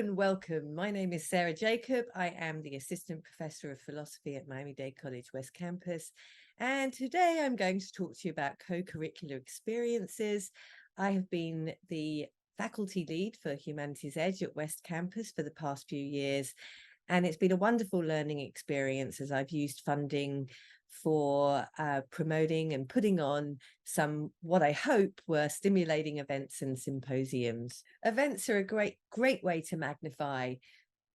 and welcome. My name is Sarah Jacob. I am the Assistant Professor of Philosophy at Miami-Dade College West Campus. And today I'm going to talk to you about co-curricular experiences. I have been the faculty lead for Humanities Edge at West Campus for the past few years. And it's been a wonderful learning experience as I've used funding for promoting and putting on some what I hope were stimulating events and symposiums. Events are a great way to magnify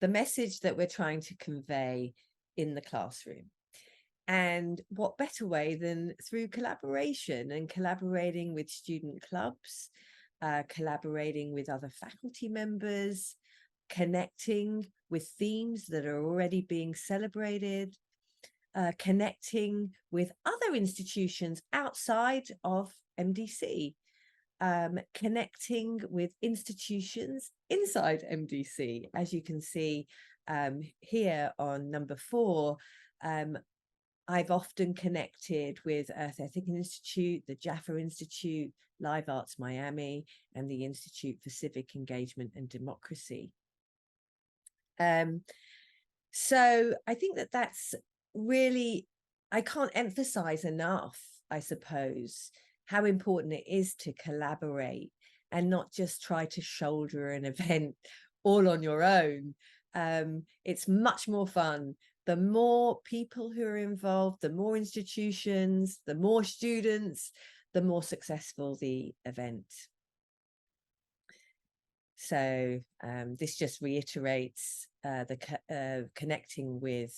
the message that we're trying to convey in the classroom. And what better way than through collaboration and collaborating with student clubs, collaborating with other faculty members, connecting with themes that are already being celebrated, connecting with other institutions outside of MDC, connecting with institutions inside MDC. As you can see here on number 4, I've often connected with Earth Ethic Institute, the Jaffa Institute, Live Arts Miami, and the Institute for Civic Engagement and Democracy. So I think that that's really, I can't emphasize enough, I suppose, how important it is to collaborate and not just try to shoulder an event all on your own. It's much more fun. The more people who are involved, the more institutions, the more students, the more successful the event. So this just reiterates the connecting with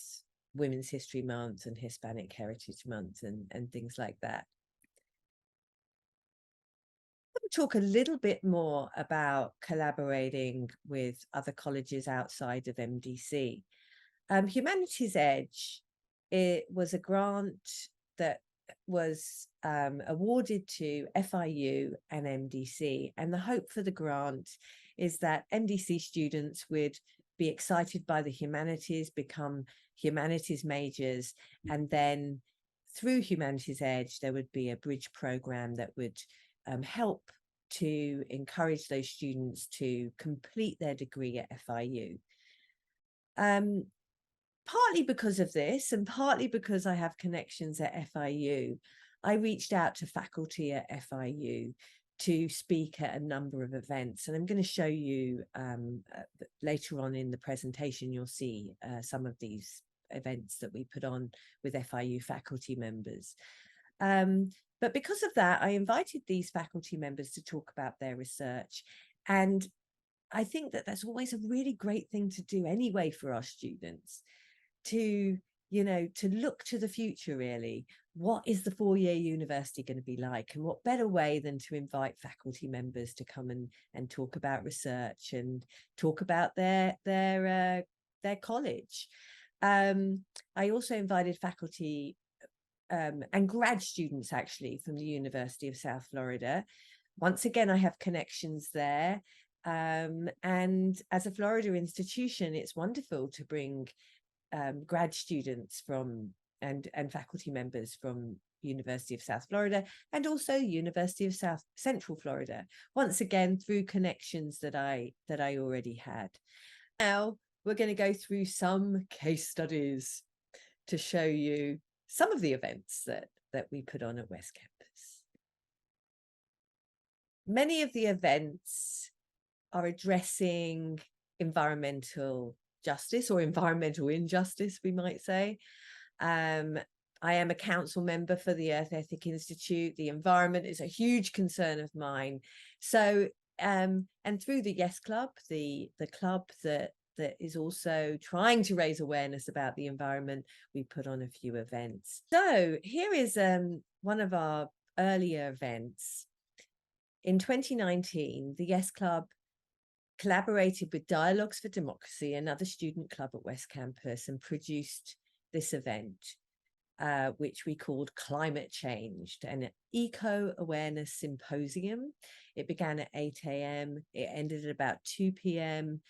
Women's History Month and Hispanic Heritage Month and things like that. I want to talk a little bit more about collaborating with other colleges outside of MDC. Humanities Edge, it was a grant that was awarded to FIU and MDC, and the hope for the grant is that MDC students would be excited by the humanities, become humanities majors, and then through Humanities Edge there would be a bridge program that would help to encourage those students to complete their degree at FIU. Partly because of this, and partly because I have connections at FIU, I reached out to faculty at FIU to speak at a number of events. And I'm going to show you later on in the presentation, you'll see some of these events that we put on with FIU faculty members. But because of that, I invited these faculty members to talk about their research. And I think that that's always a really great thing to do anyway for our students, to look to the future. Really, what is the 4-year university going to be like, and what better way than to invite faculty members to come and talk about research and talk about their college. I also invited faculty and grad students actually from the University of South Florida. Once again, I have connections there, and as a Florida institution, it's wonderful to bring grad students from and faculty members from University of South Florida and also University of South Central Florida, once again through connections that I already had. Now we're going to go through some case studies to show you some of the events that we put on at West Campus. Many of the events are addressing environmental justice or environmental injustice, we might say. I am a council member for the Earth Ethic Institute. The environment is a huge concern of mine. So, and through the Yes Club, the club that is also trying to raise awareness about the environment, we put on a few events. So here is one of our earlier events. In 2019, the Yes Club collaborated with Dialogues for Democracy, another student club at West Campus, and produced this event, which we called Climate Changed, an eco-awareness symposium. It began at 8 a.m. It ended at about 2 p.m.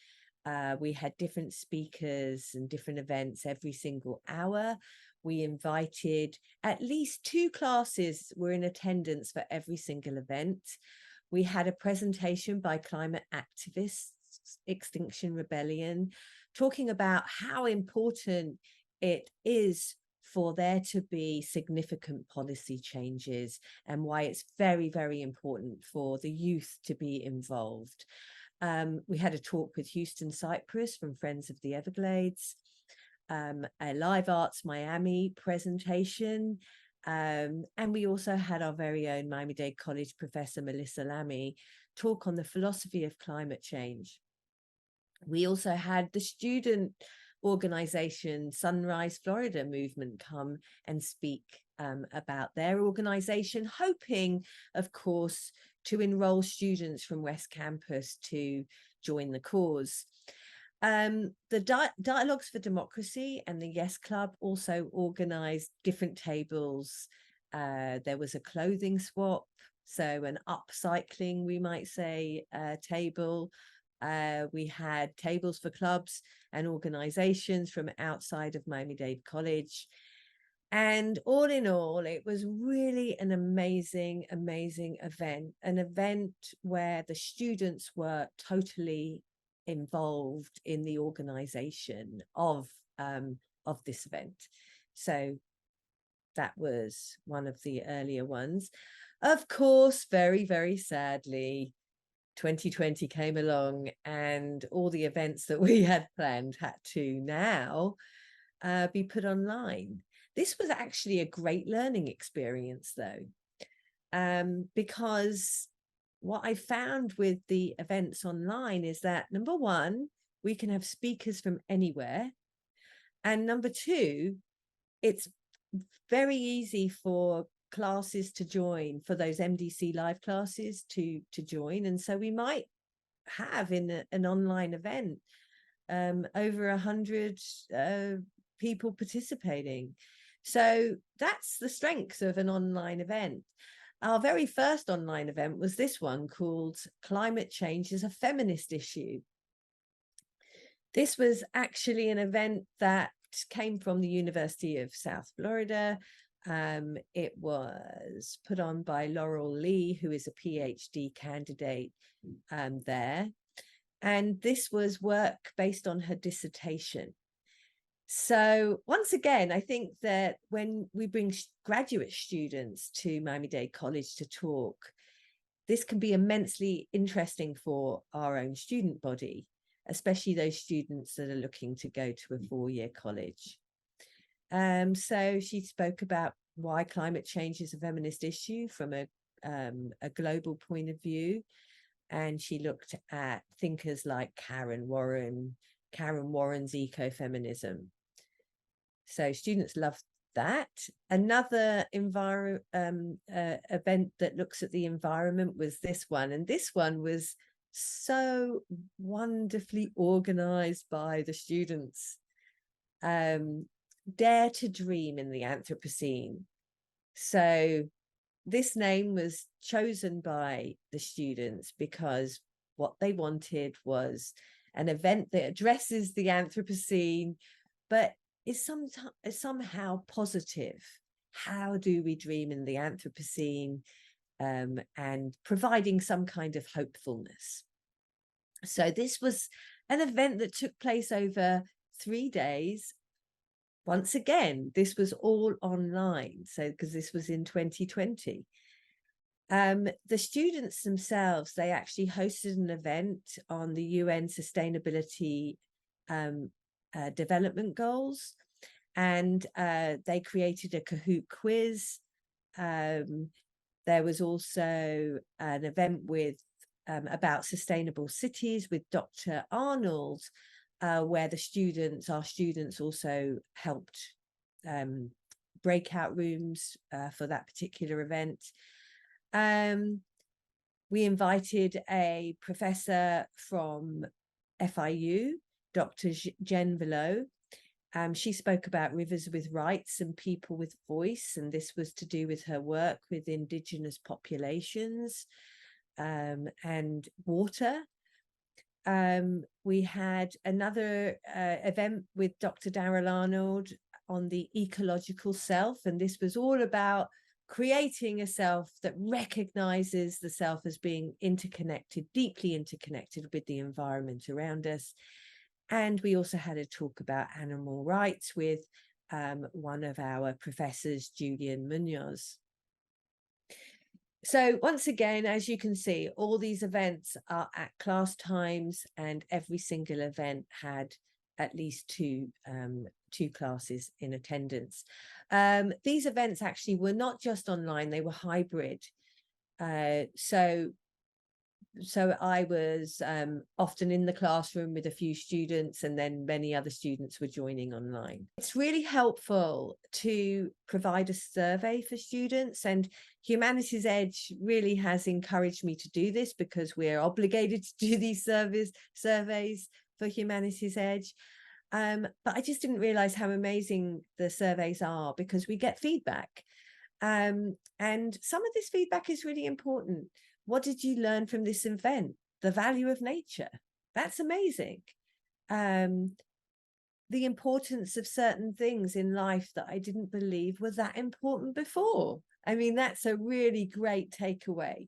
We had different speakers and different events every single hour. We invited at least 2 classes were in attendance for every single event. We had a presentation by climate activists Extinction Rebellion, talking about how important it is for there to be significant policy changes and why it's very, very important for the youth to be involved. We had a talk with Houston Cypress from Friends of the Everglades, a Live Arts Miami presentation, and we also had our very own Miami-Dade College professor, Melissa Lamy, talk on the philosophy of climate change. We also had the student organization Sunrise Florida Movement come and speak about their organization, hoping, of course, to enroll students from West Campus to join the cause. The Dialogues for Democracy and the Yes Club also organized different tables. There was a clothing swap, so an upcycling, we might say, table. We had tables for clubs and organizations from outside of Miami-Dade College. And all in all, it was really an amazing, amazing event, an event where the students were totally involved in the organization of this event. So that was one of the earlier ones. Of course, very, very sadly, 2020 came along and all the events that we had planned had to now be put online. This was actually a great learning experience, though, because what I found with the events online is that, number one, we can have speakers from anywhere. And number two, it's very easy for classes to join, for those MDC live classes to join. And so we might have in an online event over 100 people participating. So that's the strength of an online event. Our very first online event was this one called Climate Change is a Feminist Issue. This was actually an event that came from the University of South Florida. It was put on by Laurel Lee, who is a PhD candidate there. And this was work based on her dissertation. So once again, I think that when we bring graduate students to Miami-Dade College to talk, this can be immensely interesting for our own student body, especially those students that are looking to go to a four-year college. So she spoke about why climate change is a feminist issue from a global point of view. And she looked at thinkers like Karen Warren's ecofeminism. So students loved that. Another event that looks at the environment was this one. And this one was so wonderfully organized by the students. Dare to Dream in the Anthropocene. So this name was chosen by the students because what they wanted was an event that addresses the Anthropocene, but is somehow positive. How do we dream in the Anthropocene, and providing some kind of hopefulness? So this was an event that took place over 3 days. Once again, this was all online, so because this was in 2020. The students themselves, they actually hosted an event on the UN Sustainability Development Goals, and they created a Kahoot quiz. There was also an event with about sustainable cities with Dr. Arnold, where our students also helped breakout rooms for that particular event. We invited a professor from FIU, Dr. Jen Velo. She spoke about rivers with rights and people with voice, and this was to do with her work with indigenous populations and water. We had another event with Dr. Daryl Arnold on the ecological self, and this was all about creating a self that recognizes the self as being interconnected, deeply interconnected with the environment around us. And we also had a talk about animal rights with one of our professors, Julian Munoz. So once again, as you can see, all these events are at class times, and every single event had at least two classes in attendance. These events actually were not just online, they were hybrid. So I was often in the classroom with a few students, and then many other students were joining online. It's really helpful to provide a survey for students, and Humanities Edge really has encouraged me to do this because we're obligated to do these surveys for Humanities Edge. But I just didn't realize how amazing the surveys are, because we get feedback. And some of this feedback is really important. What did you learn from this event? The value of nature. That's amazing. The importance of certain things in life that I didn't believe were that important before. I mean, that's a really great takeaway.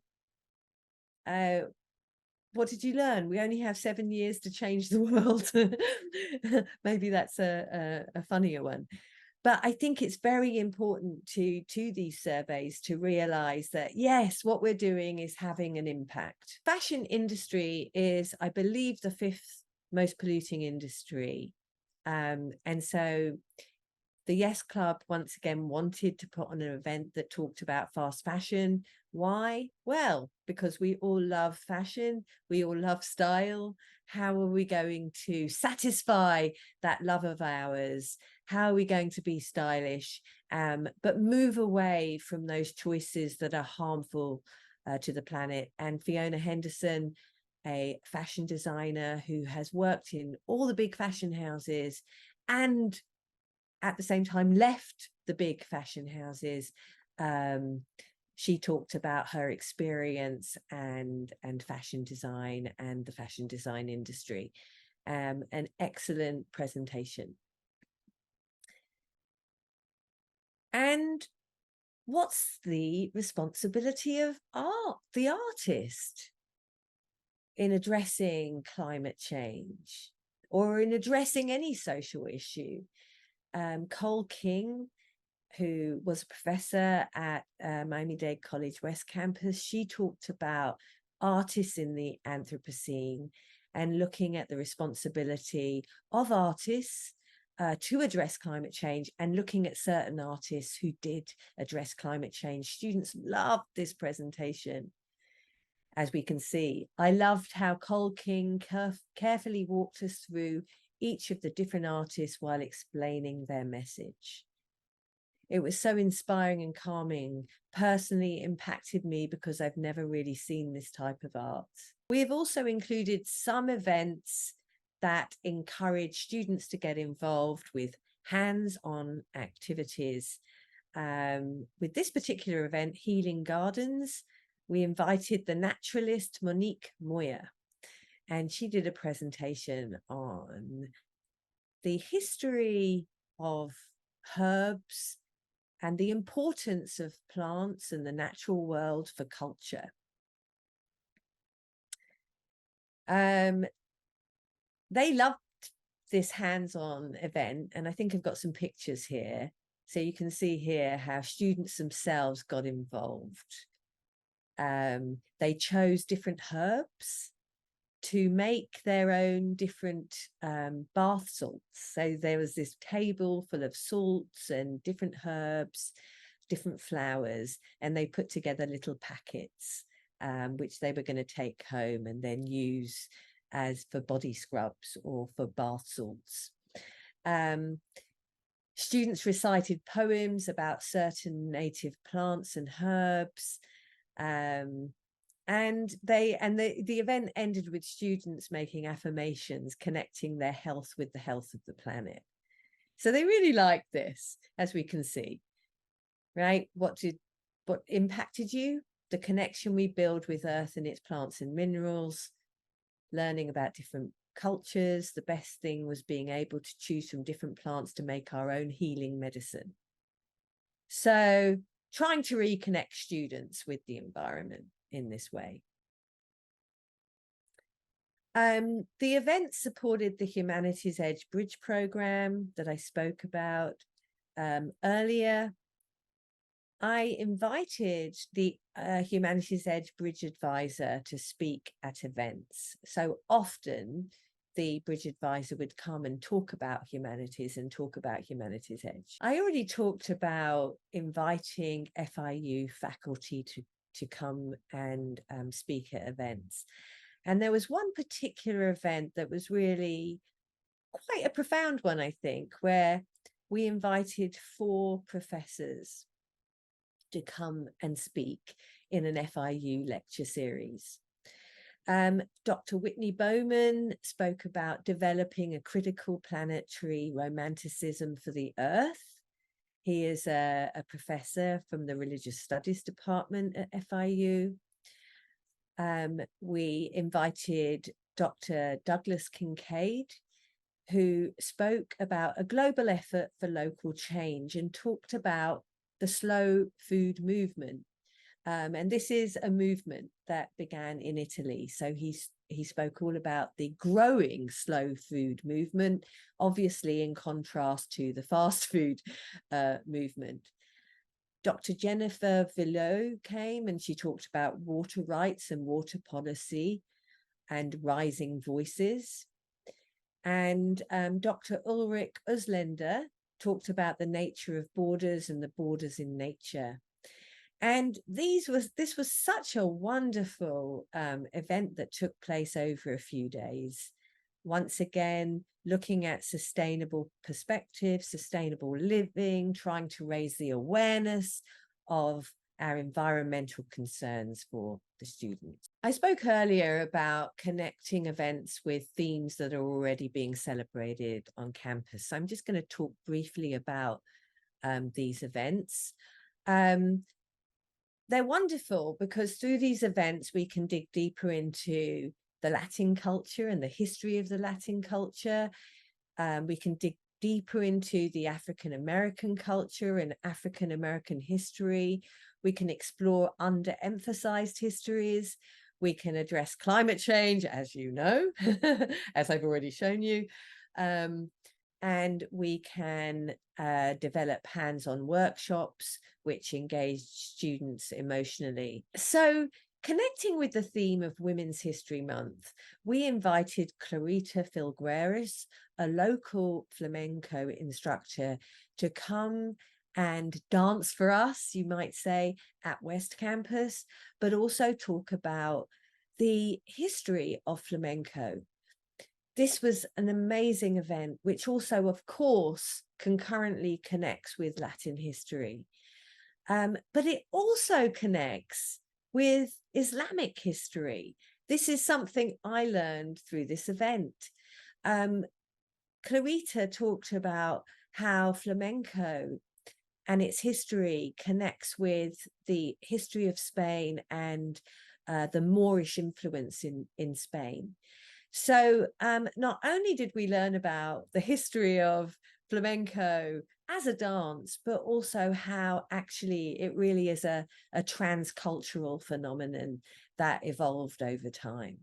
What did you learn? We only have 7 years to change the world. Maybe that's a funnier one. But I think it's very important to these surveys to realize that, yes, what we're doing is having an impact. Fashion industry is, I believe, the 5th most polluting industry. And so the Yes Club once again wanted to put on an event that talked about fast fashion. Why? Well, because we all love fashion, we all love style. How are we going to satisfy that love of ours? How are we going to be stylish, but move away from those choices that are harmful to the planet? And Fiona Henderson, a fashion designer who has worked in all the big fashion houses and at the same time left the big fashion houses, she talked about her experience and fashion design and the fashion design industry. An excellent presentation. And what's the responsibility of the artist in addressing climate change or in addressing any social issue? Cole King, who was a professor at Miami-Dade College West Campus, she talked about artists in the Anthropocene and looking at the responsibility of artists to address climate change, and looking at certain artists who did address climate change. Students loved this presentation. As we can see, I loved how Cole King carefully walked us through each of the different artists while explaining their message. It was so inspiring and calming, personally impacted me because I've never really seen this type of art. We have also included some events that encourage students to get involved with hands-on activities. With this particular event, Healing Gardens, we invited the naturalist Monique Moyer, and she did a presentation on the history of herbs and the importance of plants and the natural world for culture. They loved this hands-on event, and I think I've got some pictures here. So you can see here how students themselves got involved. They chose different herbs to make their own different bath salts. So there was this table full of salts and different herbs, different flowers, and they put together little packets, which they were going to take home and then use as for body scrubs or for bath salts. Students recited poems about certain native plants and herbs. And the event ended with students making affirmations, connecting their health with the health of the planet. So they really liked this, as we can see, right? What impacted you? The connection we build with Earth and its plants and minerals, learning about different cultures. The best thing was being able to choose from different plants to make our own healing medicine. So trying to reconnect students with the environment in this way. The event supported the Humanities Edge Bridge program that I spoke about earlier. I invited the Humanities Edge Bridge Advisor to speak at events. So often the Bridge Advisor would come and talk about humanities and talk about Humanities Edge. I already talked about inviting FIU faculty to come and speak at events. And there was one particular event that was really quite a profound one, I think, where we invited 4 professors to come and speak in an FIU lecture series. Dr. Whitney Bowman spoke about developing a critical planetary romanticism for the Earth. He is a professor from the Religious Studies Department at FIU. We invited Dr. Douglas Kincaid, who spoke about a global effort for local change and talked about the slow food movement. And this is a movement that began in Italy. So he spoke all about the growing slow food movement, obviously in contrast to the fast food movement. Dr. Jennifer Villot came and she talked about water rights and water policy and rising voices. And Dr. Ulrich Usländer talked about the nature of borders and the borders in nature. And this was such a wonderful event that took place over a few days. Once again, looking at sustainable perspectives, sustainable living, trying to raise the awareness of our environmental concerns for the students. I spoke earlier about connecting events with themes that are already being celebrated on campus. So I'm just going to talk briefly about these events. They're wonderful because through these events, we can dig deeper into the Latin culture and the history of the Latin culture. We can dig deeper into the African American culture and African American history. We can explore underemphasized histories. We can address climate change, as you know, as I've already shown you. And we can develop hands-on workshops which engage students emotionally. So connecting with the theme of Women's History Month, we invited Clarita Filgueres, a local flamenco instructor, to come and dance for us, you might say, at West Campus, but also talk about the history of flamenco. This was an amazing event, which also, of course, concurrently connects with Latin history. But it also connects with Islamic history. This is something I learned through this event. Clarita talked about how flamenco and its history connects with the history of Spain and the Moorish influence in Spain. So not only did we learn about the history of flamenco as a dance, but also how actually it really is a transcultural phenomenon that evolved over time.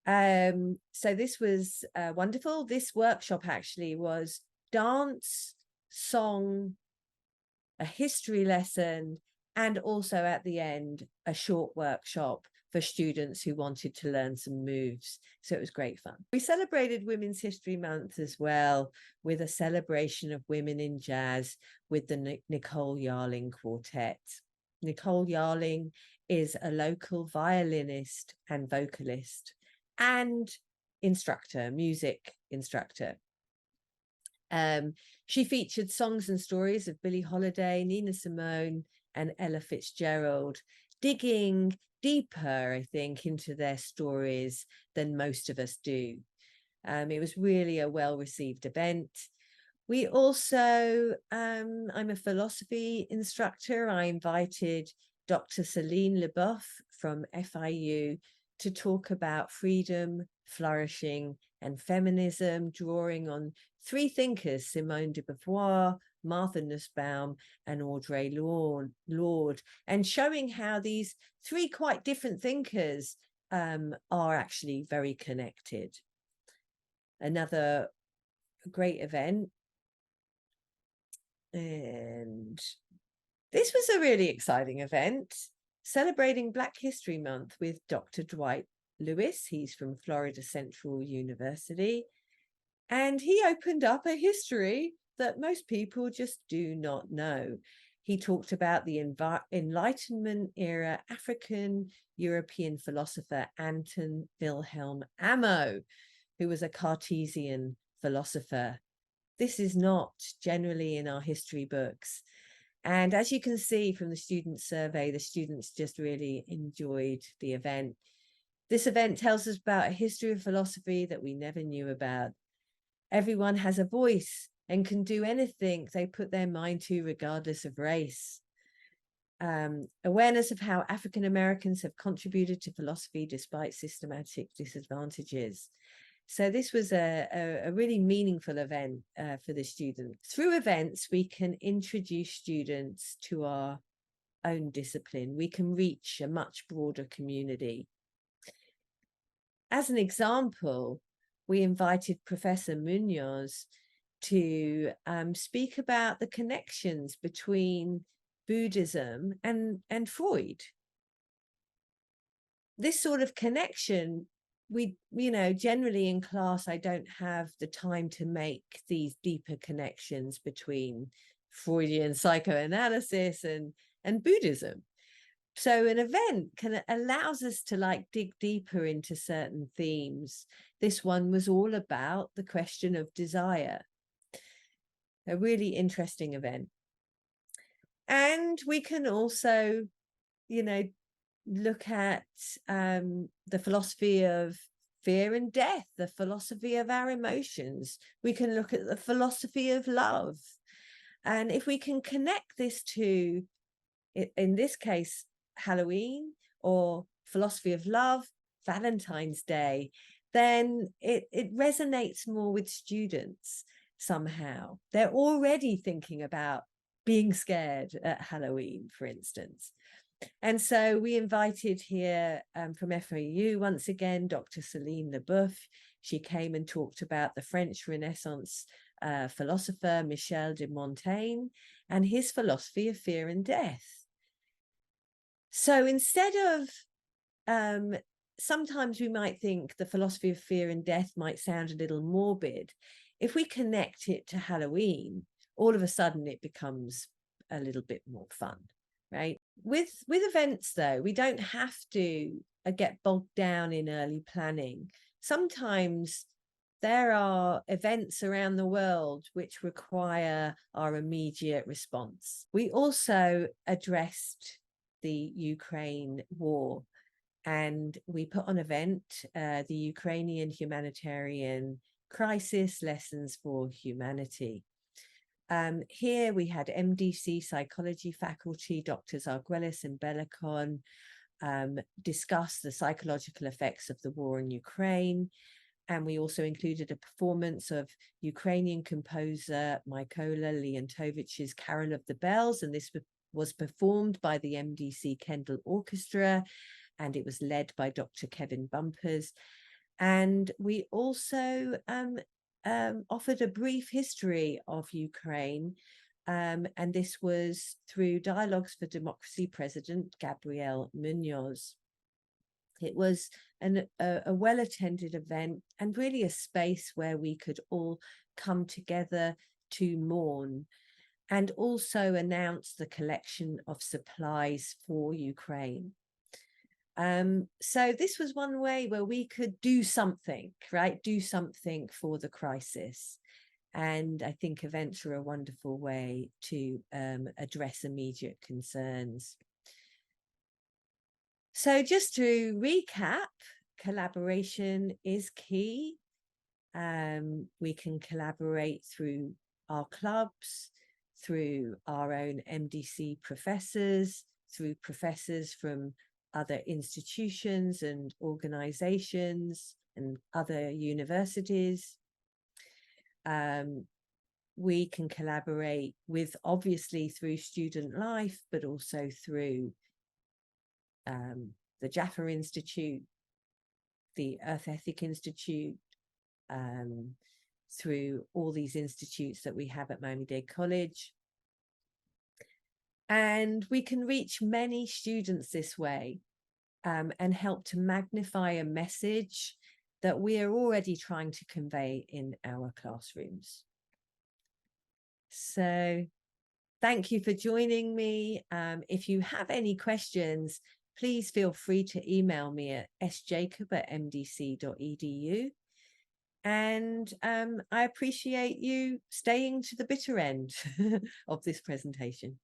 So this was wonderful. This workshop actually was dance, song, a history lesson, and also at the end, a short workshop for students who wanted to learn some moves. So it was great fun. We celebrated Women's History Month as well with a celebration of women in jazz with the Nicole Yarling Quartet. Nicole Yarling is a local violinist and vocalist and instructor, music instructor. She featured songs and stories of Billie Holiday, Nina Simone, and Ella Fitzgerald, digging deeper, I think, into their stories than most of us do. It was really a well-received event. We also, I'm a philosophy instructor. I invited Dr. Celine Leboeuf from FIU to talk about freedom, flourishing, and feminism, drawing on 3 thinkers, Simone de Beauvoir, Martha Nussbaum, and Audre Lorde, and showing how these three quite different thinkers are actually very connected. Another great event. And this was a really exciting event, celebrating Black History Month with Dr. Dwight Lewis. He's from Florida Central University, and he opened up a history that most people just do not know. He talked about the Enlightenment era African European philosopher Anton Wilhelm Amo, who was a Cartesian philosopher. This is not generally in our history books. And as you can see from the student survey, the students just really enjoyed the event. This event tells us about a history of philosophy that we never knew about. Everyone has a voice and can do anything they put their mind to, regardless of race. Awareness of how African Americans have contributed to philosophy despite systematic disadvantages. So this was a really meaningful event for the students. Through events, we can introduce students to our own discipline. We can reach a much broader community. As an example, we invited Professor Munoz to speak about the connections between Buddhism and Freud. This sort of connection, generally in class, I don't have the time to make these deeper connections between Freudian psychoanalysis and Buddhism. So an event allows us to dig deeper into certain themes. This one was all about the question of desire. A really interesting event. And we can also, look at the philosophy of fear and death, the philosophy of our emotions. We can look at the philosophy of love. And if we can connect this to, in this case, Halloween, or philosophy of love, Valentine's Day, then it resonates more with students somehow. They're already thinking about being scared at Halloween, for instance. And so we invited here from FAU, once again, Dr. Céline Leboeuf. She came and talked about the French Renaissance philosopher Michel de Montaigne and his philosophy of fear and death. So instead of, sometimes we might think the philosophy of fear and death might sound a little morbid. If we connect it to Halloween, all of a sudden it becomes a little bit more fun, right? With events, though, we don't have to get bogged down in early planning. Sometimes there are events around the world which require our immediate response. We also addressed the Ukraine war, and we put on an event, the Ukrainian humanitarian crisis, lessons for humanity. Here we had MDC psychology faculty, Drs. Arguelles and Bellicon, discuss the psychological effects of the war in Ukraine. And we also included a performance of Ukrainian composer Mykola Leontovich's Carol of the Bells, and this was performed by the MDC Kendall Orchestra, and it was led by Dr. Kevin Bumpers. And we also offered a brief history of Ukraine, and this was through Dialogues for Democracy President Gabriel Munoz. It was a well-attended event and really a space where we could all come together to mourn and also announce the collection of supplies for Ukraine. So this was one way where we could do something, right? Do something for the crisis. And I think events are a wonderful way to address immediate concerns. So just to recap, collaboration is key. We can collaborate through our clubs, through our own MDC professors, through professors from other institutions and organizations and other universities. we can collaborate with, obviously through Student Life, but also through the Jaffa Institute, the Earth Ethic Institute, through all these institutes that we have at Miami-Dade College. And we can reach many students this way, and help to magnify a message that we are already trying to convey in our classrooms. So thank you for joining me. If you have any questions, please feel free to email me at sjacob@mdc.edu. And I appreciate you staying to the bitter end of this presentation.